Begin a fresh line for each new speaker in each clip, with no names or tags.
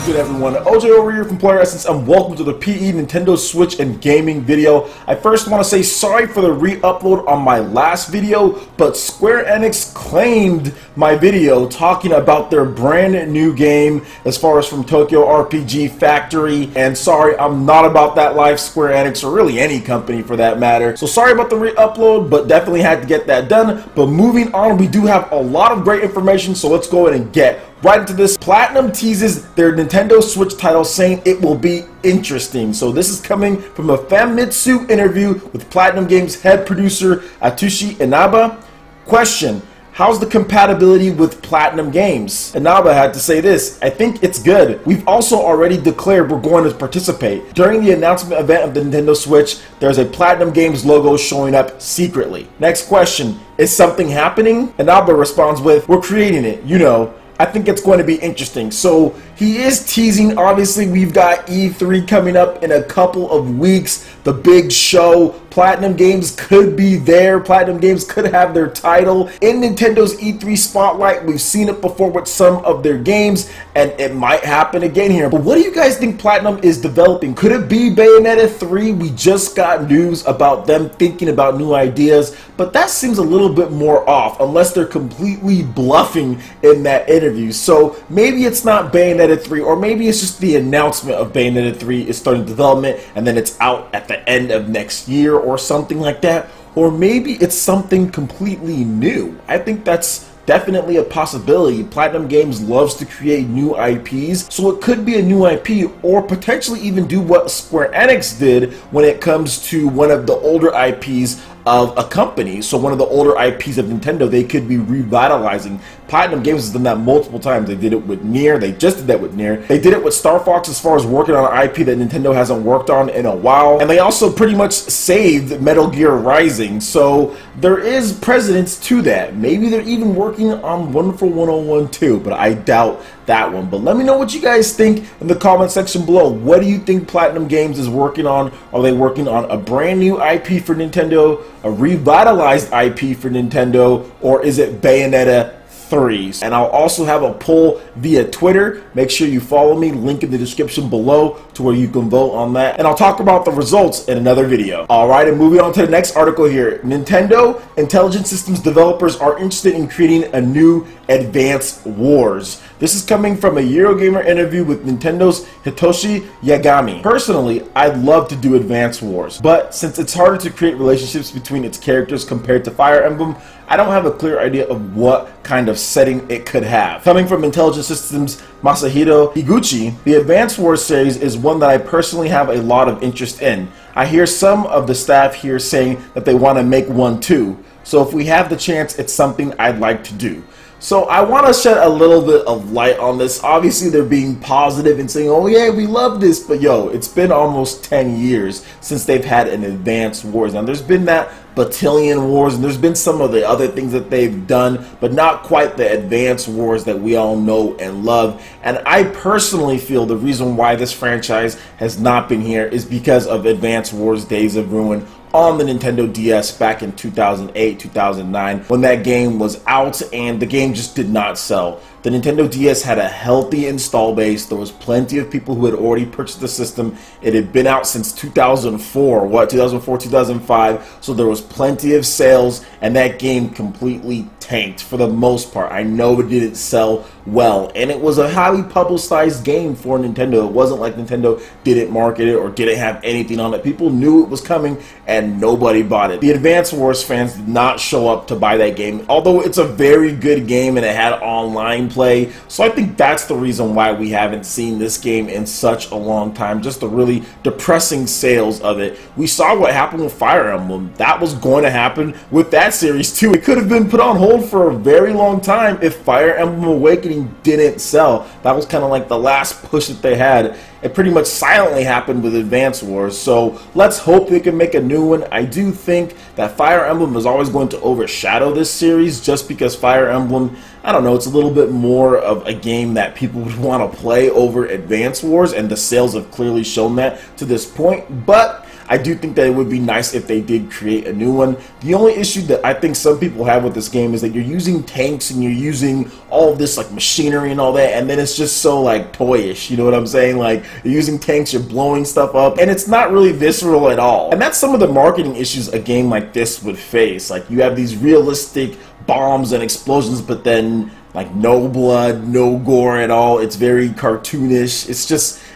is good, everyone? OJ over here from PlayerEssence, and welcome to the PE Nintendo Switch and Gaming video. I first want to say sorry for the re-upload on my last video, but Square Enix claimed my video talking about their brand new game as far as from Tokyo RPG Factory. And sorry, I'm not about that life, Square Enix, or really any company for that matter. So sorry about the re-upload, but definitely had to get that done. But moving on, we do have a lot of great information, so let's go ahead and get right into this. Platinum teases their Nintendo Switch title, saying it will be interesting. So this is coming from a Famitsu interview with Platinum Games head producer Atsushi Inaba. Question: how's the compatibility with Platinum Games? Inaba had to say this: I think it's good. We've also already declared we're going to participate. During the announcement event of the Nintendo Switch, there's a Platinum Games logo showing up secretly. Next question: is something happening? Inaba responds with, we're creating it, you know. I think it's going to be interesting. So he is teasing. Obviously, we've got E3 coming up in a couple of weeks, the big show. Platinum Games could be there. Platinum Games could have their title in Nintendo's E3 spotlight. We've seen it before with some of their games, and it might happen again here. But what do you guys think Platinum is developing? Could it be Bayonetta 3? We just got news about them thinking about new ideas, but that seems a little bit more off, unless they're completely bluffing in that interview. So maybe it's not Bayonetta 3, or maybe it's just the announcement of Bayonetta 3 is starting development, and then it's out at the end of next year or something like that. Or maybe it's something completely new. I think that's definitely a possibility. Platinum Games loves to create new IPs, so it could be a new IP, or potentially even do what Square Enix did when it comes to one of the older IPs of a company. So one of the older IPs of Nintendo, they could be revitalizing. Platinum Games has done that multiple times. They did it with Nier. They just did that with Nier. They did it with Star Fox as far as working on an IP that Nintendo hasn't worked on in a while. And they also pretty much saved Metal Gear Rising. So there is precedence to that. Maybe they're even working on Wonderful 101 too, but I doubt that one. But let me know what you guys think in the comment section below. What do you think Platinum Games is working on? Are they working on a brand new IP for Nintendo, a revitalized IP for Nintendo, or is it Bayonetta 3? And I'll also have a poll via Twitter. Make sure you follow me, link in the description below to where you can vote on that, and I'll talk about the results in another video. Alright, and moving on to the next article here. Nintendo Intelligent Systems developers are interested in creating a new Advance Wars. This is coming from a Eurogamer interview with Nintendo's Hitoshi Yagami. Personally, I'd love to do Advance Wars, but since it's harder to create relationships between its characters compared to Fire Emblem, I don't have a clear idea of what kind of setting it could have. Coming from Intelligent Systems' Masahiro Higuchi, the Advance Wars series is one that I personally have a lot of interest in. I hear some of the staff here saying that they want to make one too, so if we have the chance, it's something I'd like to do. So I want to shed a little bit of light on this. Obviously, they're being positive and saying, oh yeah, we love this, but yo, it's been almost 10 years since they've had an Advance Wars. Now, there's been that Battalion Wars, and there's been some of the other things that they've done, but not quite the Advance Wars that we all know and love. And I personally feel the reason why this franchise has not been here is because of Advance Wars Days of Ruin on the Nintendo DS back in 2008, 2009, when that game was out, and the game just did not sell. The Nintendo DS had a healthy install base. There was plenty of people who had already purchased the system. It had been out since 2004, 2005, so there was plenty of sales, and that game completely tanked for the most part. I know it didn't sell well, and it was a highly publicized game for Nintendo. It wasn't like Nintendo didn't market it or didn't have anything on it. People knew it was coming, and nobody bought it. The Advance Wars fans did not show up to buy that game, although it's a very good game and it had online play. So I think that's the reason why we haven't seen this game in such a long time, just the really depressing sales of it. We saw what happened with Fire Emblem. That was going to happen with that series too. It could have been put on hold for a very long time if Fire Emblem Awakening didn't sell. That was kind of like the last push that they had. It pretty much silently happened with Advance Wars, so let's hope they can make a new one. I do think that Fire Emblem is always going to overshadow this series, just because Fire Emblem, I don't know, it's a little bit more of a game that people would want to play over Advance Wars, and the sales have clearly shown that to this point. But I do think that it would be nice if they did create a new one. The only issue that I think some people have with this game is that you're using tanks and you're using all of this like machinery and all that, and then it's just so like toyish, you know what I'm saying? Like, you're using tanks, you're blowing stuff up, and it's not really visceral at all. And that's some of the marketing issues a game like this would face. Like, you have these realistic bombs and explosions, but then like no blood, no gore at all. It's very cartoonish.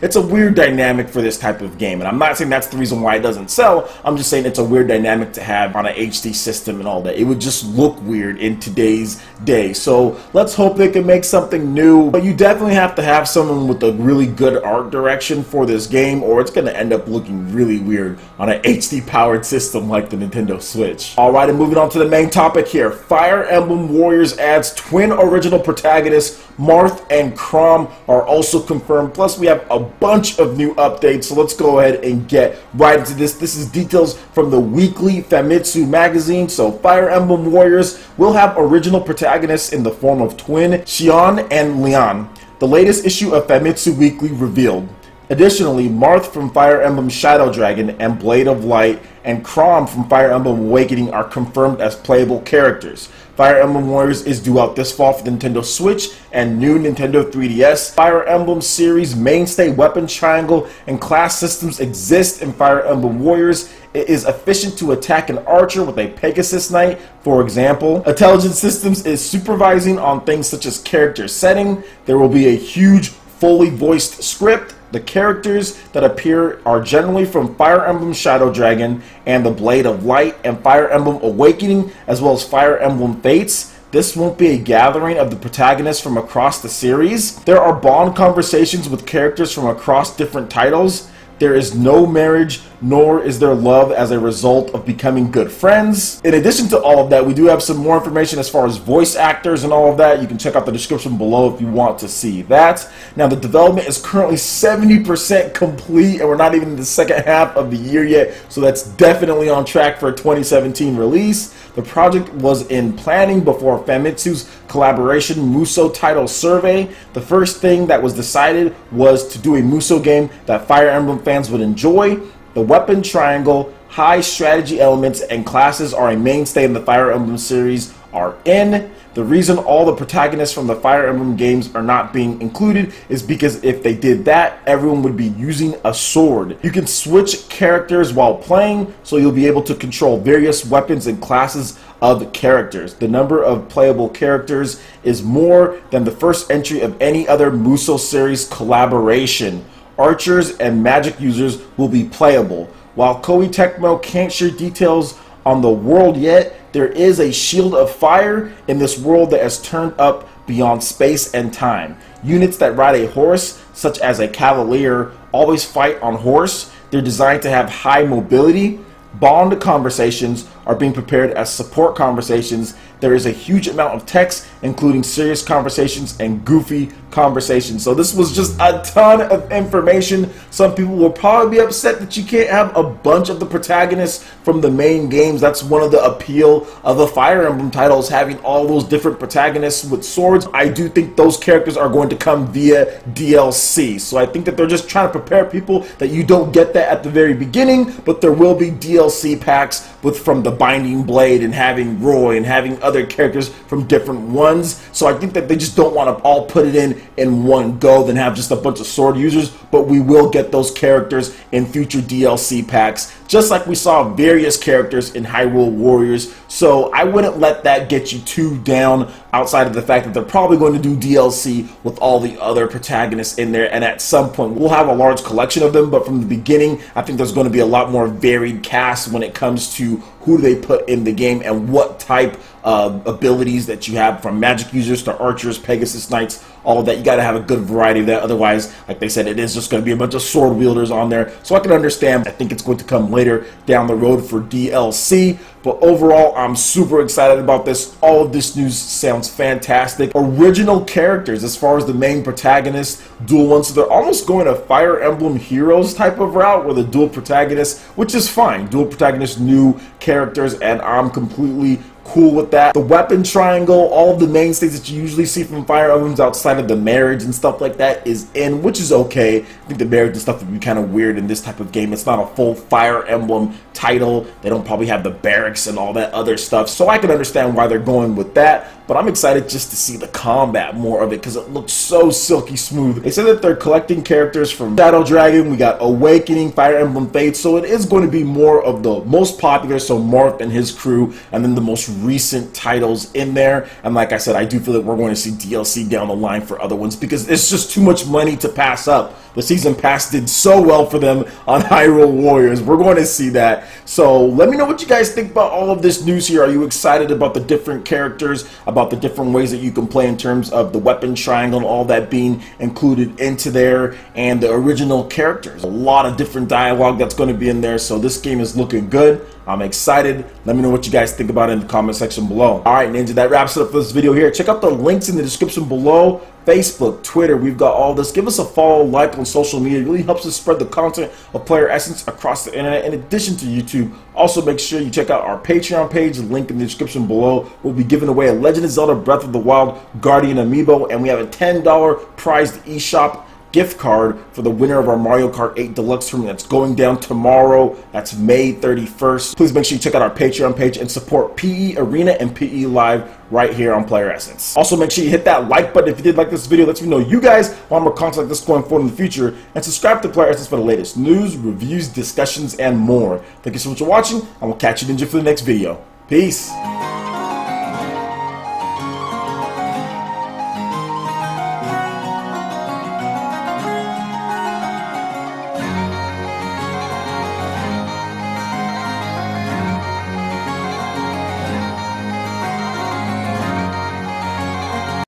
It's a weird dynamic for this type of game, and I'm not saying that's the reason why it doesn't sell. I'm just saying it's a weird dynamic to have on an HD system and all that. It would just look weird in today's day. So let's hope they can make something new, but you definitely have to have someone with a really good art direction for this game, or it's going to end up looking really weird on an HD powered system like the Nintendo Switch. Alright, and moving on to the main topic here. Fire Emblem Warriors adds twin original protagonists. Marth and Chrom are also confirmed. Plus, we have a bunch of new updates, so let's go ahead and get right into this. This is details from the weekly Famitsu magazine. So Fire Emblem Warriors will have original protagonists in the form of twin Xion and Leon. The latest issue of Famitsu Weekly revealed. Additionally, Marth from Fire Emblem Shadow Dragon and Blade of Light and Chrom from Fire Emblem Awakening are confirmed as playable characters. Fire Emblem Warriors is due out this fall for the Nintendo Switch and new Nintendo 3DS. Fire Emblem series mainstay weapon triangle and class systems exist in Fire Emblem Warriors. It is efficient to attack an archer with a Pegasus Knight, for example. Intelligence Systems is supervising on things such as character setting. There will be a huge fully voiced script. The characters that appear are generally from Fire Emblem Shadow Dragon and the Blade of Light and Fire Emblem Awakening, as well as Fire Emblem Fates. This won't be a gathering of the protagonists from across the series. There are bond conversations with characters from across different titles. There is no marriage, nor is there love as a result of becoming good friends. In addition to all of that, we do have some more information as far as voice actors and all of that. You can check out the description below if you want to see that. Now, the development is currently 70% complete, and we're not even in the second half of the year yet, so that's definitely on track for a 2017 release. The project was in planning before Famitsu's collaboration Muso title survey. The first thing that was decided was to do a Muso game that Fire Emblem fans would enjoy. The weapon triangle, high strategy elements, and classes are a mainstay in the Fire Emblem series are in. The reason all the protagonists from the Fire Emblem games are not being included is because if they did that, everyone would be using a sword. You can switch characters while playing, so you'll be able to control various weapons and classes of characters. The number of playable characters is more than the first entry of any other Muso series collaboration. Archers and magic users will be playable. While Koei Tecmo can't share details on the world yet, there is a shield of fire in this world that has turned up beyond space and time. Units that ride a horse, such as a cavalier, always fight on horse. They're designed to have high mobility. Bond conversations are being prepared as support conversations. There is a huge amount of text, including serious conversations and goofy conversations. So this was just a ton of information. Some people will probably be upset that you can't have a bunch of the protagonists from the main games. That's one of the appeal of a Fire Emblem title, is having all those different protagonists with swords. I do think those characters are going to come via DLC. So I think that they're just trying to prepare people that you don't get that at the very beginning, but there will be DLC packs from the Binding Blade and having Roy and having other characters from different ones. So I think that they just don't want to all put it in one go, then have just a bunch of sword users, but we will get those characters in future DLC packs, just like we saw various characters in Hyrule Warriors. So I wouldn't let that get you too down, outside of the fact that they're probably going to do DLC with all the other protagonists in there, and at some point we'll have a large collection of them. But from the beginning, I think there's going to be a lot more varied cast when it comes to who they put in the game and what type of abilities that you have, from magic users to archers, Pegasus Knights, all of that. You got to have a good variety of that. Otherwise, like they said, it is just going to be a bunch of sword wielders on there. So I can understand. I think it's going to come later down the road for DLC. But overall, I'm super excited about this. All of this news sounds fantastic. Original characters as far as the main protagonists, dual ones. So they're almost going a Fire Emblem Heroes type of route with a dual protagonist, which is fine. Dual protagonist, new characters, and I'm completely cool with that. The weapon triangle, all of the mainstays that you usually see from Fire Emblems outside of the marriage and stuff like that is in, which is okay. I think the marriage and stuff would be kind of weird in this type of game. It's not a full Fire Emblem title. They don't probably have the barracks and all that other stuff, so I can understand why they're going with that. But I'm excited just to see the combat, more of it, because it looks so silky smooth. They said that they're collecting characters from Shadow Dragon. We got Awakening, Fire Emblem Fates, so it is going to be more of the most popular, so Marth and his crew, and then the most recent titles in there. And like I said, I do feel that we're going to see DLC down the line for other ones, because it's just too much money to pass up. The season pass did so well for them on Hyrule Warriors. We're going to see that. So let me know what you guys think about all of this news here. Are you excited about the different characters, about the different ways that you can play in terms of the weapon triangle and all that being included into there, and the original characters? A lot of different dialogue that's going to be in there, so this game is looking good. I'm excited. Let me know what you guys think about it in the comment section below. Alright, NewZ, that wraps it up for this video here. Check out the links in the description below. Facebook, Twitter, we've got all this. Give us a follow, like on social media. It really helps us spread the content of PlayerEssence across the internet, in addition to YouTube. Also, make sure you check out our Patreon page, link in the description below. We'll be giving away a Legend of Zelda Breath of the Wild Guardian Amiibo, and we have a $10 prized eShop gift card for the winner of our Mario Kart 8 Deluxe tournament that's going down tomorrow. That's May 31st. Please make sure you check out our Patreon page and support PE Arena and PE Live right here on PlayerEssence. Also, make sure you hit that like button if you did like this video. Lets me know you guys want more content like this going forward in the future. And subscribe to PlayerEssence for the latest news, reviews, discussions, and more. Thank you so much for watching, and we'll catch you, NewZ, for the next video. Peace.